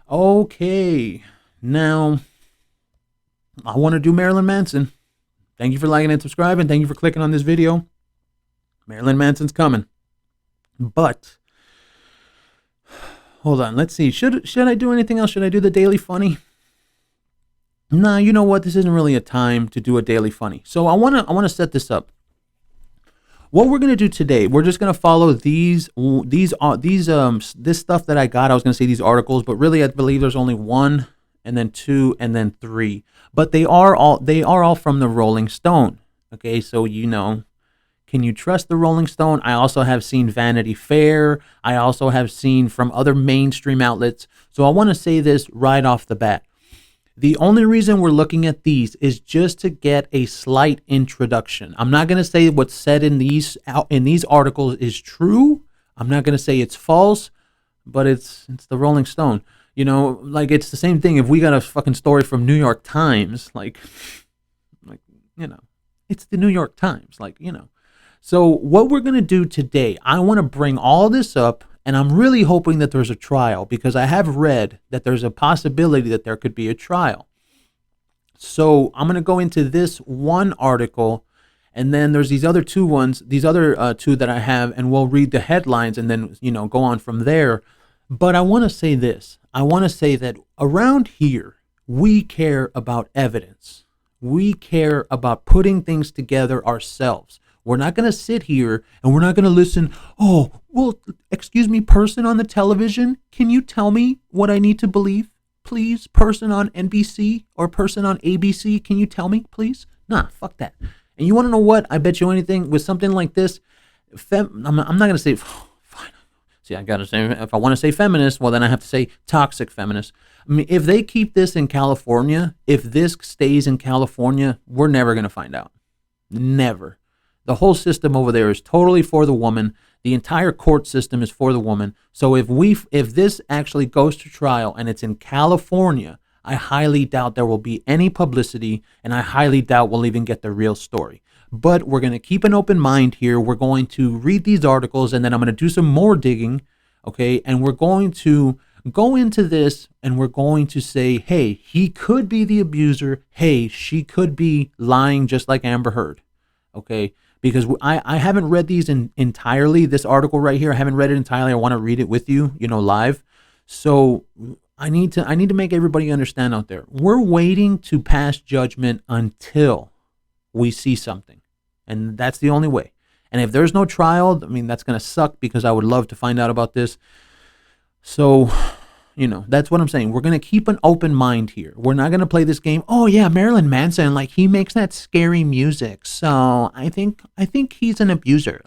Okay, now I want to do Marilyn Manson. Thank you for liking and subscribing. Thank you for clicking on this video. Marilyn Manson's coming. But hold on, let's see. Should I do anything else? Should I do the daily funny? Nah, you know what? This isn't really a time to do a daily funny. So I wanna set this up. What we're gonna do today, we're just gonna follow this stuff that I got. I was gonna say these articles, but really I believe there's only one, and then two, and then three. But they are all from the Rolling Stone. Okay, so can you trust the Rolling Stone? I also have seen Vanity Fair. I also have seen from other mainstream outlets. So I want to say this right off the bat. The only reason we're looking at these is just to get a slight introduction. I'm not going to say what's said in these articles is true. I'm not going to say it's false, but it's the Rolling Stone. Like it's the same thing if we got a fucking story from New York Times, it's the New York Times, So what we're going to do today, I want to bring all this up, and I'm really hoping that there's a trial because I have read that there's a possibility that there could be a trial. So I'm going to go into this one article, and then there's these other two that I have, and we'll read the headlines and then, go on from there. But I want to say this. I want to say that around here, we care about evidence. We care about putting things together ourselves. We're not going to sit here and we're not going to listen. Oh, well, excuse me, person on the television, can you tell me what I need to believe? Please, person on NBC or person on ABC, can you tell me, please? Nah, fuck that. And you want to know what? I bet you anything with something like this, I'm not going to say, fine. See, I got to say, if I want to say feminist, well, then I have to say toxic feminist. I mean, if they keep this in California, if this stays in California, we're never going to find out. Never. The whole system over there is totally for the woman. The entire court system is for the woman. So if this actually goes to trial and it's in California, I highly doubt there will be any publicity, and I highly doubt we'll even get the real story. But we're going to keep an open mind here. We're going to read these articles, and then I'm going to do some more digging, okay? And we're going to go into this, and we're going to say, hey, he could be the abuser. Hey, she could be lying just like Amber Heard, okay? Because I haven't read these entirely. This article right here, I haven't read it entirely. I want to read it with you, live. So I need to make everybody understand out there. We're waiting to pass judgment until we see something, and that's the only way. And if there's no trial, I mean, that's gonna suck because I would love to find out about this. So, that's what I'm saying. We're going to keep an open mind here. We're not going to play this game. Oh yeah, Marilyn Manson, he makes that scary music. So I think he's an abuser.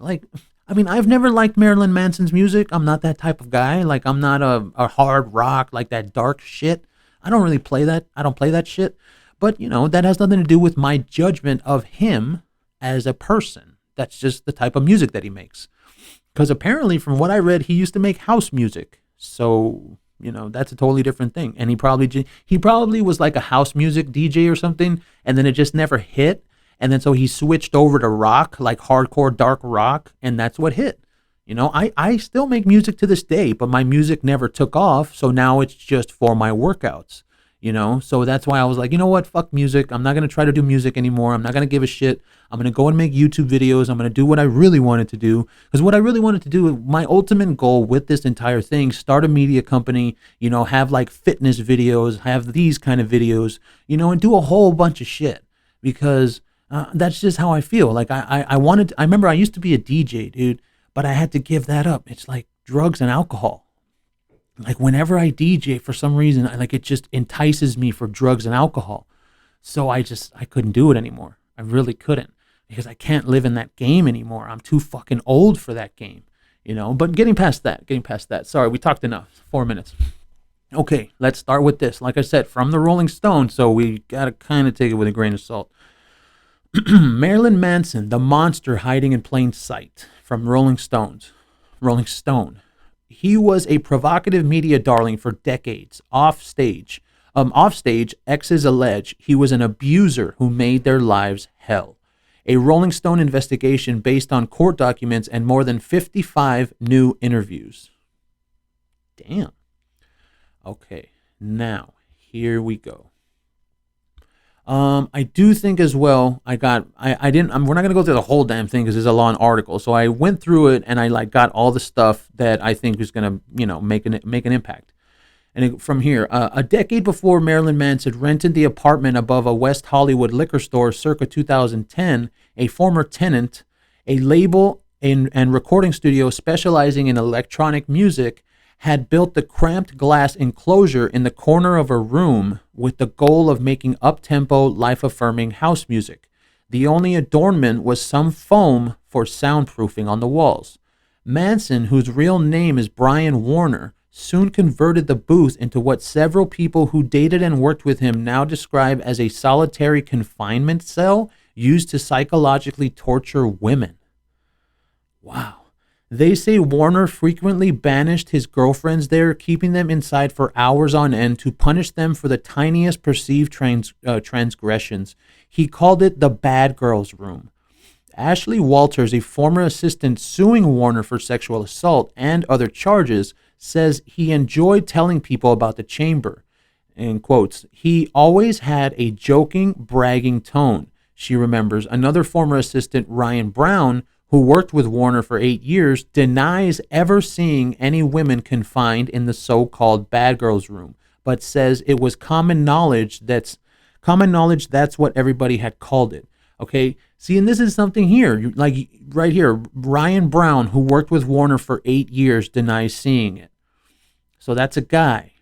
I've never liked Marilyn Manson's music. I'm not that type of guy. I'm not a hard rock, that dark shit. I don't really play that. I don't play that shit. But, that has nothing to do with my judgment of him as a person. That's just the type of music that he makes. Because apparently, from what I read, he used to make house music. So, that's a totally different thing. And he probably was like a house music DJ or something, and then it just never hit. And then so he switched over to rock, like hardcore dark rock, and that's what hit. I still make music to this day, but my music never took off, so now it's just for my workouts. So that's why I was like, you know what, fuck music. I'm not going to try to do music anymore. I'm not going to give a shit. I'm going to go and make YouTube videos. I'm going to do what I really wanted to do. Because what I really wanted to do, my ultimate goal with this entire thing, start a media company, have fitness videos, have these kind of videos, and do a whole bunch of shit. Because that's just how I feel. I remember I used to be a DJ, dude, but I had to give that up. It's like drugs and alcohol. Whenever I DJ, for some reason, it just entices me for drugs and alcohol. So I couldn't do it anymore. I really couldn't, because I can't live in that game anymore. I'm too fucking old for that game, but getting past that. Sorry, we talked enough. 4 minutes. Okay, let's start with this. Like I said, from the Rolling Stone, so we got to kind of take it with a grain of salt. Marilyn Manson, the monster hiding in plain sight, from Rolling Stone. He was a provocative media darling for decades. Offstage, exes allege he was an abuser who made their lives hell. A Rolling Stone investigation based on court documents and more than 55 new interviews. Damn. Okay. Now, here we go. I do think as well. I didn't. We're not gonna go through the whole damn thing because it's a long article. So I went through it and I like got all the stuff that I think is gonna, make an impact. And from here, a decade before Marilyn Manson rented the apartment above a West Hollywood liquor store circa 2010, a former tenant, a label and recording studio specializing in electronic music, had built the cramped glass enclosure in the corner of a room with the goal of making up-tempo, life-affirming house music. The only adornment was some foam for soundproofing on the walls. Manson, whose real name is Brian Warner, soon converted the booth into what several people who dated and worked with him now describe as a solitary confinement cell used to psychologically torture women. Wow. They say Warner frequently banished his girlfriends there, keeping them inside for hours on end to punish them for the tiniest perceived transgressions. He called it the bad girls' room. Ashley Walters, a former assistant suing Warner for sexual assault and other charges, says he enjoyed telling people about the chamber. In quotes, he always had a joking, bragging tone. She remembers. Another former assistant, Ryan Brown, who worked with Warner for 8 years, denies ever seeing any women confined in the so-called bad girls' room, but says it was common knowledge that's what everybody had called it. Okay, see, and this is something here, like right here, Ryan Brown, who worked with Warner for 8 years, denies seeing it. So that's a guy.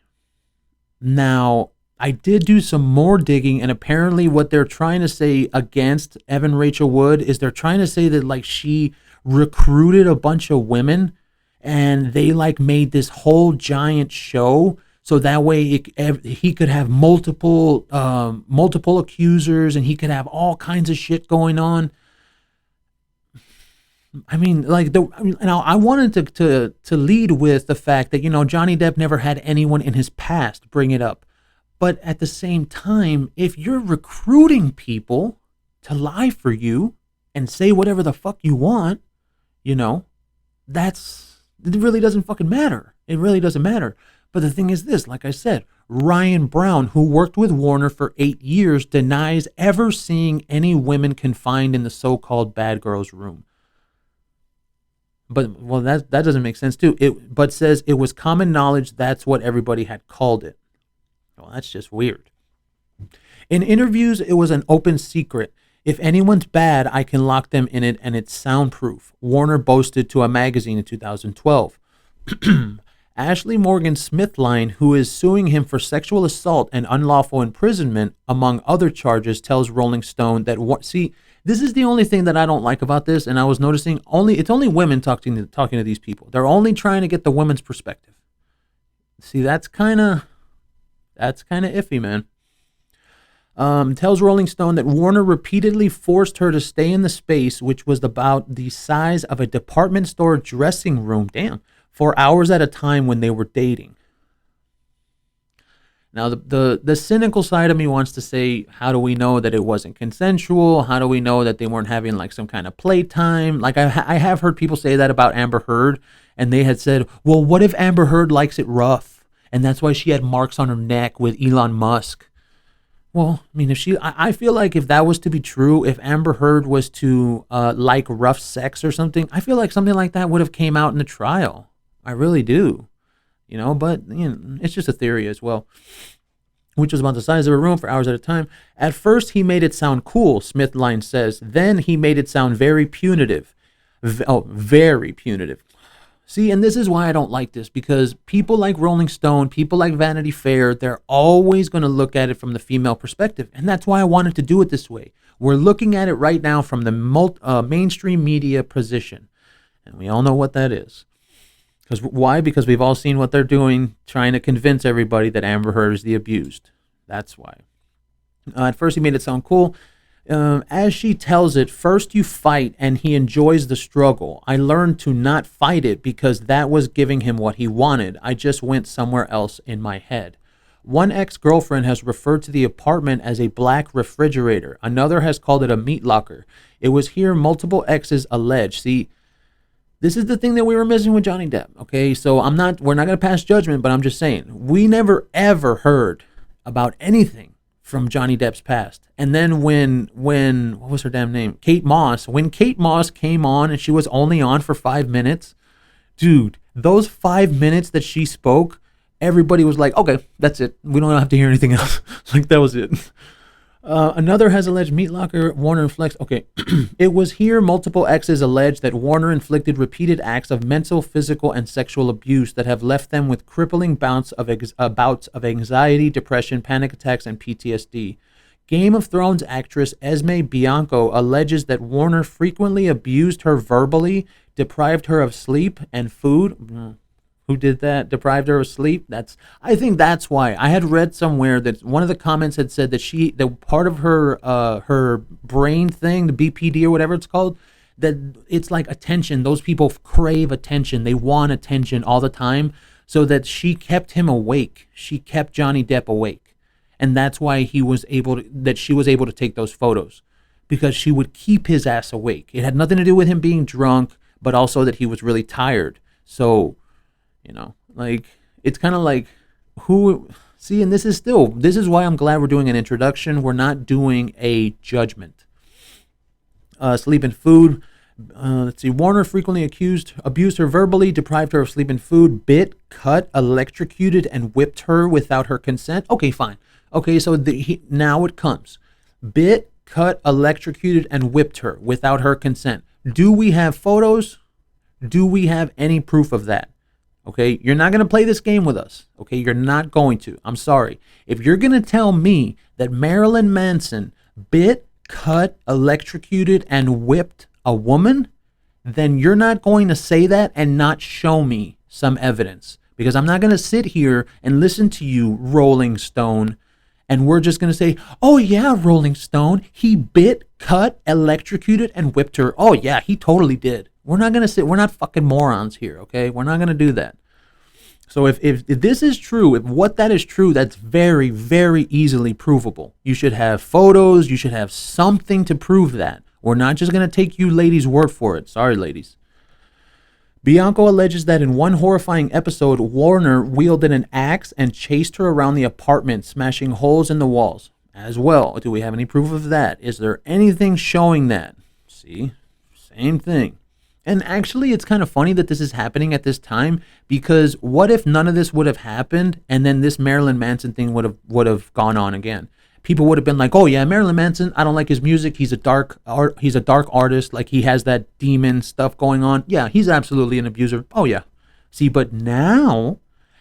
Now, I did do some more digging, and apparently what they're trying to say against Evan Rachel Wood is they're trying to say that like she recruited a bunch of women and they like made this whole giant show so that way he could have multiple accusers and he could have all kinds of shit going on. I mean, now I wanted to lead with the fact that, Johnny Depp never had anyone in his past bring it up. But at the same time, if you're recruiting people to lie for you and say whatever the fuck you want, it really doesn't fucking matter. It really doesn't matter. But the thing is this, like I said, Ryan Brown, who worked with Warner for 8 years, denies ever seeing any women confined in the so-called bad girls' room. But, well, that doesn't make sense too. But says it was common knowledge that's what everybody had called it. Well, that's just weird. In interviews, it was an open secret. If anyone's bad, I can lock them in it and it's soundproof, Warner boasted to a magazine in 2012. Ashley Morgan Smithline, who is suing him for sexual assault and unlawful imprisonment, among other charges, tells Rolling Stone that, this is the only thing that I don't like about this, and I was noticing it's only women talking to these people. They're only trying to get the women's perspective. See, that's kind of iffy, man. Tells Rolling Stone that Warner repeatedly forced her to stay in the space, which was about the size of a department store dressing room, for hours at a time when they were dating. Now, the cynical side of me wants to say, how do we know that it wasn't consensual? How do we know that they weren't having like some kind of playtime? Like I have heard people say that about Amber Heard, and they had said, well, what if Amber Heard likes it rough? And that's why she had marks on her neck with Elon Musk. Well, I mean, I feel like if that was to be true, if Amber Heard was to like rough sex or something, I feel like something like that would have came out in the trial. I really do. But it's just a theory as well. Which was about the size of a room for hours at a time. At first, he made it sound cool, Smithline says. Then he made it sound very punitive. Very punitive. See, and this is why I don't like this, because people like Rolling Stone, people like Vanity Fair, they're always going to look at it from the female perspective. And that's why I wanted to do it this way. We're looking at it right now from the mainstream media position. And we all know what that is. Why? Because we've all seen what they're doing, trying to convince everybody that Amber Heard is the abused. That's why. At first, he made it sound cool. As she tells it, first you fight and he enjoys the struggle. I learned to not fight it because that was giving him what he wanted. I just went somewhere else in my head. One ex-girlfriend has referred to the apartment as a black refrigerator. Another has called it a meat locker. It was here multiple exes allege. See, This is the thing that we were missing with Johnny Depp. Okay, so we're not going to pass judgment, but I'm just saying we never ever heard about anything from Johnny Depp's past. And then when what was her damn name? Kate Moss. When Kate Moss came on and she was only on for 5 minutes, dude, those 5 minutes that she spoke, everybody was like, okay, that's it. We don't have to hear anything else. Like, that was it. Another has alleged Meat Locker, Warner and Flex. Okay, it was here multiple exes alleged that Warner inflicted repeated acts of mental, physical, and sexual abuse that have left them with crippling bouts of anxiety, depression, panic attacks, and PTSD. Game of Thrones actress Esme Bianco alleges that Warner frequently abused her verbally, deprived her of sleep and food. Who did that? Deprived her of sleep? I think that's why. I had read somewhere that one of the comments had said that the part of her brain thing, the BPD or whatever it's called, that it's like attention. Those people crave attention. They want attention all the time. So that she kept him awake. She kept Johnny Depp awake. And that's why she was able to take those photos, because she would keep his ass awake. It had nothing to do with him being drunk, but also that he was really tired. So, like, it's kind of like and this is why I'm glad we're doing an introduction. We're not doing a judgment. Sleep and food. Let's see. Warner frequently abused her verbally, deprived her of sleep and food, bit, cut, electrocuted, and whipped her without her consent. Okay, fine. Okay, so now it comes. Bit, cut, electrocuted, and whipped her without her consent. Do we have photos? Do we have any proof of that? Okay, you're not going to play this game with us. Okay, you're not going to. I'm sorry. If you're going to tell me that Marilyn Manson bit, cut, electrocuted, and whipped a woman, then you're not going to say that and not show me some evidence. Because I'm not going to sit here and listen to you, Rolling Stone, and we're just going to say, oh yeah, Rolling Stone, he bit, cut, electrocuted, and whipped her. Oh yeah, he totally did. We're not fucking morons here, okay? We're not going to do that. So if this is true, if what that is true, that's very, very easily provable. You should have photos. You should have something to prove that. We're not just going to take you ladies' word for it. Sorry, ladies. Bianco alleges that in one horrifying episode, Warner wielded an axe and chased her around the apartment, smashing holes in the walls. As well, do we have any proof of that? Is there anything showing that? See? Same thing. And actually, it's kind of funny that this is happening at this time, because what if none of this would have happened and then this Marilyn Manson thing would have gone on again? People would have been like, "Oh yeah, Marilyn Manson, I don't like his music. He's a dark artist. Like, he has that demon stuff going on. Yeah, he's absolutely an abuser. Oh yeah." See, but now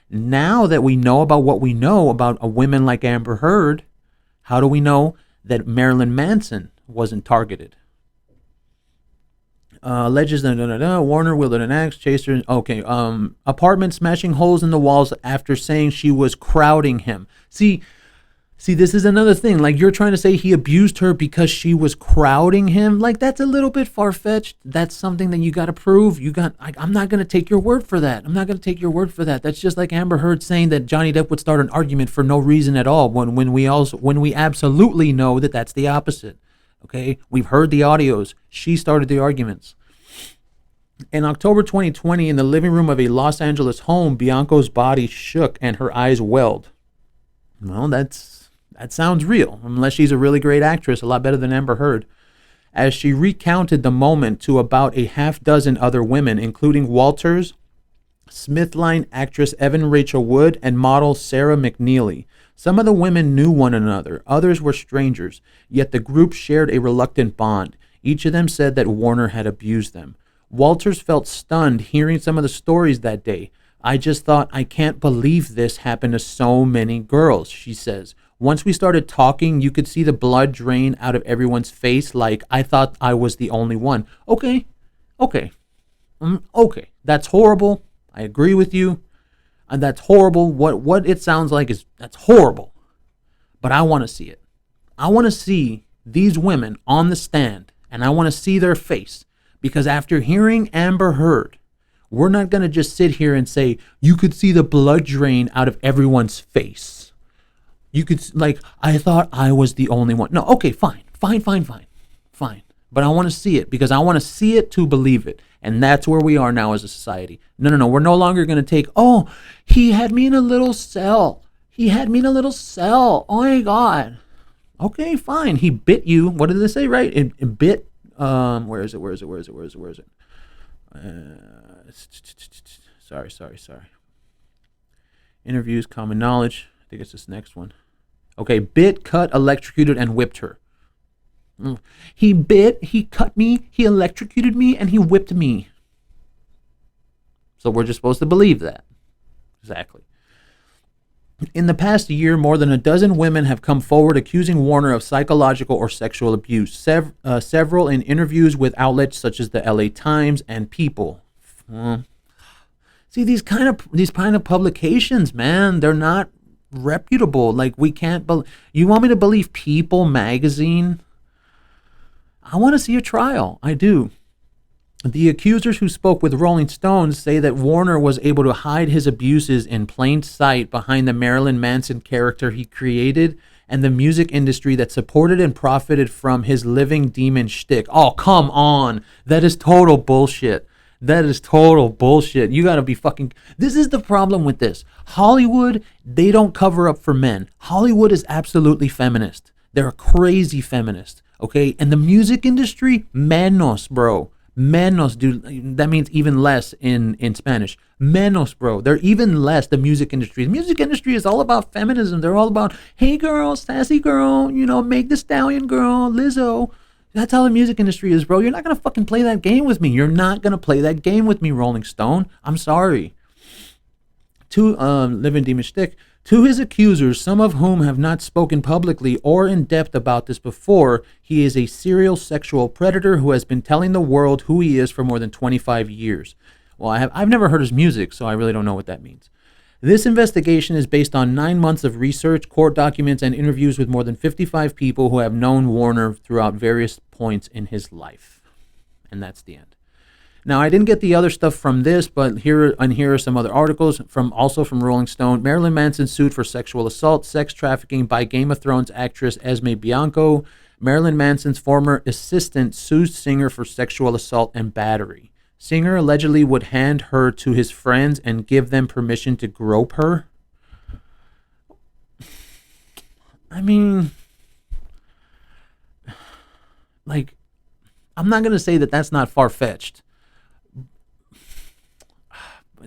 that we know about what we know about a woman like Amber Heard, how do we know that Marilyn Manson wasn't targeted? Alleges Warner wielded an axe, chased her. Okay, apartment, smashing holes in the walls after saying she was crowding him. See, this is another thing. Like, you're trying to say he abused her because she was crowding him. Like, that's a little bit far-fetched. That's something that you got to prove. I'm not going to take your word for that. That's just like Amber Heard saying that Johnny Depp would start an argument for no reason at all when we absolutely know that that's the opposite. Okay, we've heard the audios. She started the arguments. In October 2020, in the living room of a Los Angeles home, Bianco's body shook and her eyes welled. Well, that sounds real, unless she's a really great actress, a lot better than Amber Heard. As she recounted the moment to about a half dozen other women, including Walters, Smithline actress Evan Rachel Wood, and model Sarah McNeely. Some of the women knew one another, others were strangers, yet the group shared a reluctant bond. Each of them said that Warner had abused them. Walters felt stunned hearing some of the stories that day. "I just thought, I can't believe this happened to so many girls," she says. "Once we started talking, you could see the blood drain out of everyone's face, like I thought I was the only one." Okay. That's horrible. I agree with you. And that's horrible. What it sounds like that's horrible. But I want to see it. I want to see these women on the stand, and I want to see their face. Because after hearing Amber Heard, we're not going to just sit here and say, you could see the blood drain out of everyone's face. You could, like, I thought I was the only one. No, okay, fine. But I want to see it, because I want to see it to believe it. And that's where we are now as a society. No. We're no longer going to take, oh, he had me in a little cell. He had me in a little cell. Oh my God. Okay, fine. He bit you. What did they say, right? It bit, where is it? Sorry. Interviews, common knowledge. I think it's this next one. Okay, bit, cut, electrocuted, and whipped her. He bit, he cut me, he electrocuted me, and he whipped me. So we're just supposed to believe that. Exactly. In the past year, more than a dozen women have come forward accusing Warner of psychological or sexual abuse. Several in interviews with outlets such as the LA Times and People. See, these kind of publications, man, they're not reputable. Like, we can't you want me to believe People magazine? I want to see a trial. I do. The accusers who spoke with Rolling Stone say that Warner was able to hide his abuses in plain sight behind the Marilyn Manson character he created and the music industry that supported and profited from his living demon shtick. Oh, come on. That is total bullshit. You gotta be fucking... This is the problem with this. Hollywood, they don't cover up for men. Hollywood is absolutely feminist. They're a crazy feminist, okay? And the music industry, menos, bro. Menos, dude. That means even less in Spanish. Menos, bro. They're even less, the music industry. The music industry is all about feminism. They're all about, hey girl, sassy girl, Meg the Stallion girl, Lizzo. That's how the music industry is, bro. You're not going to fucking play that game with me. You're not going to play that game with me, Rolling Stone. I'm sorry. Living Demon Shtick. To his accusers, some of whom have not spoken publicly or in depth about this before, he is a serial sexual predator who has been telling the world who he is for more than 25 years. Well, I've never heard his music, so I really don't know what that means. This investigation is based on 9 months of research, court documents, and interviews with more than 55 people who have known Warner throughout various points in his life. And that's the end. Now, I didn't get the other stuff from this, but here are some other articles from Rolling Stone. Marilyn Manson sued for sexual assault, sex trafficking by Game of Thrones actress Esme Bianco. Marilyn Manson's former assistant sues singer for sexual assault and battery. Singer allegedly would hand her to his friends and give them permission to grope her. I mean, like, I'm not going to say that that's not far-fetched.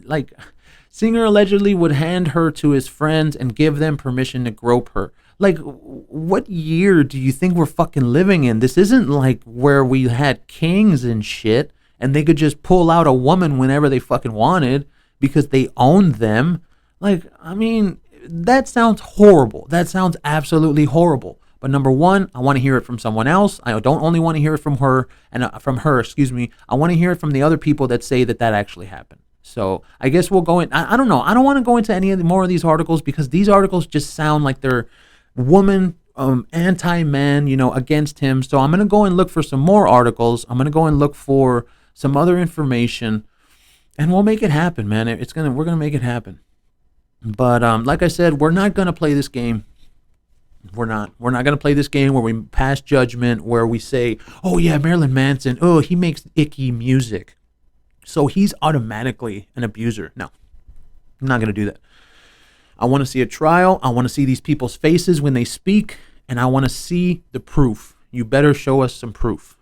Like, singer allegedly would hand her to his friends and give them permission to grope her. Like, what year do you think we're fucking living in? This isn't like where we had kings and shit, and they could just pull out a woman whenever they fucking wanted because they owned them. Like, I mean, that sounds horrible. That sounds absolutely horrible. But number one, I want to hear it from someone else. I don't only want to hear it from her, excuse me. I want to hear it from the other people that say that actually happened. So I guess we'll go in. I don't know. I don't want to go into any more of these articles because these articles just sound like they're woman, anti-man, against him. So I'm going to go and look for some more articles. I'm going to go and look for some other information, and we'll make it happen, man. We're going to make it happen. But like I said, we're not going to play this game. We're not going to play this game where we pass judgment, where we say, oh yeah, Marilyn Manson, oh, he makes icky music, so he's automatically an abuser. No, I'm not going to do that. I want to see a trial. I want to see these people's faces when they speak, and I want to see the proof. You better show us some proof.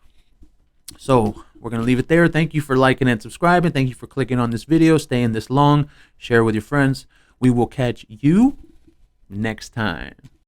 So we're going to leave it there. Thank you for liking and subscribing. Thank you for clicking on this video, staying this long. Share with your friends. We will catch you next time.